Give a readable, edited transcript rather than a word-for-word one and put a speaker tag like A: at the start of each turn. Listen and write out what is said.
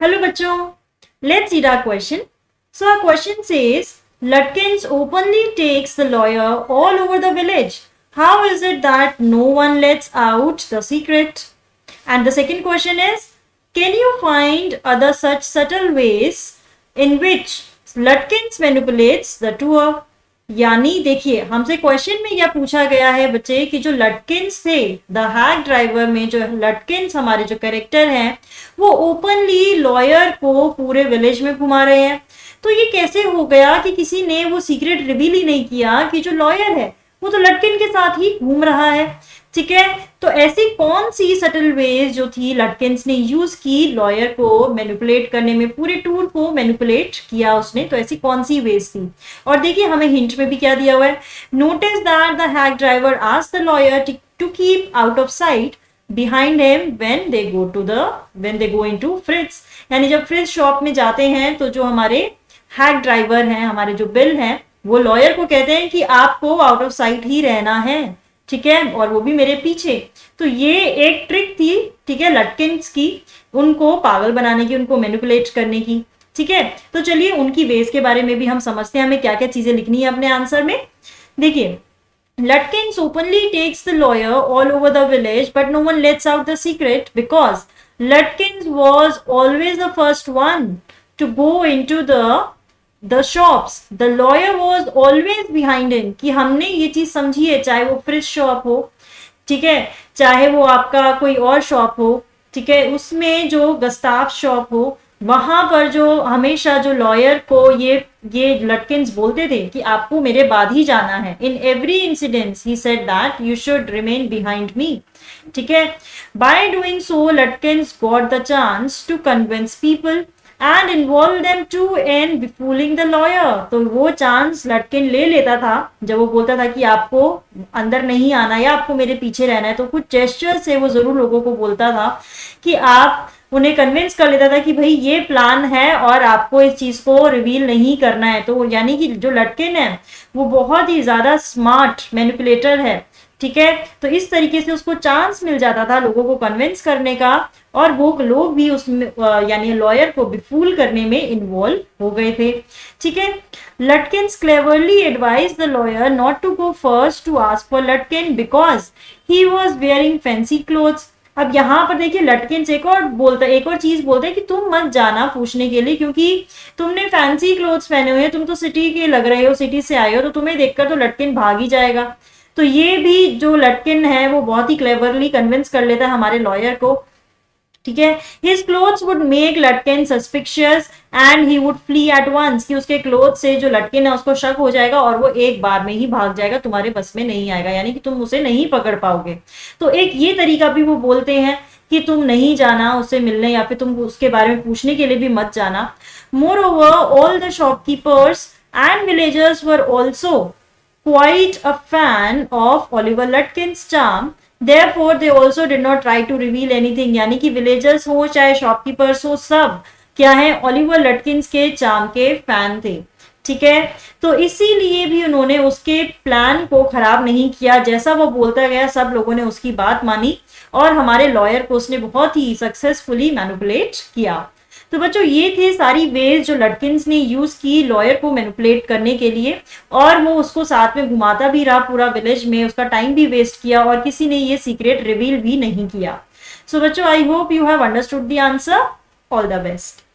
A: Hello बच्चों, let's read our question. So our question says, Lutkins openly takes the lawyer all over the village. How is it that no one lets out the secret? And the second question is, can you find other such subtle ways in which Lutkins manipulates the tour? यानी देखिए हमसे question में क्या पूछा गया है बच्चे कि जो लटकिन्स थे द हैक ड्राइवर में जो लटकिन्स हमारे जो कैरेक्टर हैं वो ओपनली लॉयर को पूरे विलेज में घुमा रहे हैं। तो ये कैसे हो गया कि किसी ने वो सीक्रेट रिवील ही नहीं किया कि जो लॉयर है वो तो लटकिन के साथ ही घूम रहा है। ठीक है, तो ऐसी कौन सी सटल वेज जो थी लटकिन्स ने यूज की लॉयर को मैनिपुलेट करने में, पूरे टूर को मैनिपुलेट किया उसने, तो ऐसी कौन सी वेज थी। और देखिए हमें हिंट में भी क्या दिया हुआ है, notice that the hack driver asked the lawyer to keep out of sight behind him when they go into Fritz. यानी जब फ्रिज शॉप में जाते हैं तो जो हमारे हैक ड्राइवर हैं, हमारे जो बिल हैं, वो लॉयर को कहते हैं कि आपको आउट ऑफ साइट ही रहना है, ठीक है, और वो भी मेरे पीछे। तो ये एक ट्रिक थी, ठीक है, लटकिन्स की, उनको पागल बनाने की, उनको मैनिपुलेट करने की। ठीक है, तो चलिए उनकी वेज के बारे में भी हम समझते हैं, हमें क्या क्या चीजें लिखनी है अपने आंसर में। देखिए, Lutkins openly takes the lawyer all over the village, but no one lets out the secret because Lutkins was always the first one to go into the shops. The lawyer was always behind him. कि हमने ये चीज समझी है, चाहे वो fridge shop हो, ठीक है, चाहे वो आपका कोई और शॉप हो, ठीक है, उसमें जो गस्ताफ शॉप हो, वहां पर जो हमेशा जो लॉयर को ये लटकिन्स बोलते थे कि आपको मेरे बाद ही जाना है। In every incident he said that you should remain behind me. ठीक है, by doing so Latkins got the chance to convince people and involve them to in befooling the lawyer. तो वो चांस लटकिन ले लेता था जब वो बोलता था कि आपको अंदर नहीं आना या आपको मेरे पीछे रहना है, तो कुछ जेस्चर से वो जरूर लोगों को बोलता था कि आप उन्हें कन्विंस कर लेता था कि भाई ये प्लान है और आपको इस चीज को रिवील नहीं करना है। तो यानी कि जो लटकिन है वो बहुत ही ज्यादा स्मार्ट मैनिपुलेटर है। ठीक है, तो इस तरीके से उसको चांस मिल जाता था लोगों को कन्विंस करने का, और वो लोग भी उसमें यानी लॉयर को बिफूल करने में इन्वॉल्व हो गए थे। ठीक है, Latkins cleverly advise the lawyer not to go first to ask for Latkin because he was wearing fancy clothes. अब यहाँ पर देखिए लटकिन्स एक और चीज बोलते हैं कि तुम मत जाना पूछने के लिए, क्योंकि तुमने फैंसी क्लोथ्स पहने हुए हैं, तुम तो सिटी के लग रहे हो, सिटी से आए हो, तो तुम्हें देखकर तो लटकिन भाग ही जाएगा। तो ये भी जो लटकिन है वो बहुत ही क्लेवरली कन्विंस कर लेता है हमारे लॉयर को। ठीक है, his clothes would make Latkin suspicious and he would flee at once, कि उसके क्लोथ से जो लटकिन है उसको शक हो जाएगा और वो एक बार में ही भाग जाएगा, तुम्हारे बस में नहीं आएगा, यानी कि तुम उसे नहीं पकड़ पाओगे। तो एक ये तरीका भी वो बोलते हैं कि तुम नहीं जाना उससे मिलने या फिर तुम उसके बारे में पूछने के लिए भी मत जाना। More over all the shopkeepers and villagers were also quite a fan of Oliver Lutkin's charm. Therefore, they also did not try to reveal anything. यानी कि विलेजर्स हो चाहे शॉपकीपर्स हो, सब क्या है, ओलिवर लटकिन्स के चार्म के फैन थे। ठीक है, तो इसीलिए भी उन्होंने उसके प्लान को खराब नहीं किया, जैसा वो बोलता गया सब लोगों ने उसकी बात मानी और हमारे लॉयर को उसने बहुत ही सक्सेसफुली मैनिपुलेट किया। तो बच्चों ये थे सारी वेज जो लटकिन्स ने यूज की लॉयर को मैनिपुलेट करने के लिए, और वो उसको साथ में घुमाता भी रहा पूरा विलेज में, उसका टाइम भी वेस्ट किया और किसी ने ये सीक्रेट रिवील भी नहीं किया। सो बच्चों I hope you have understood the answer. All the best.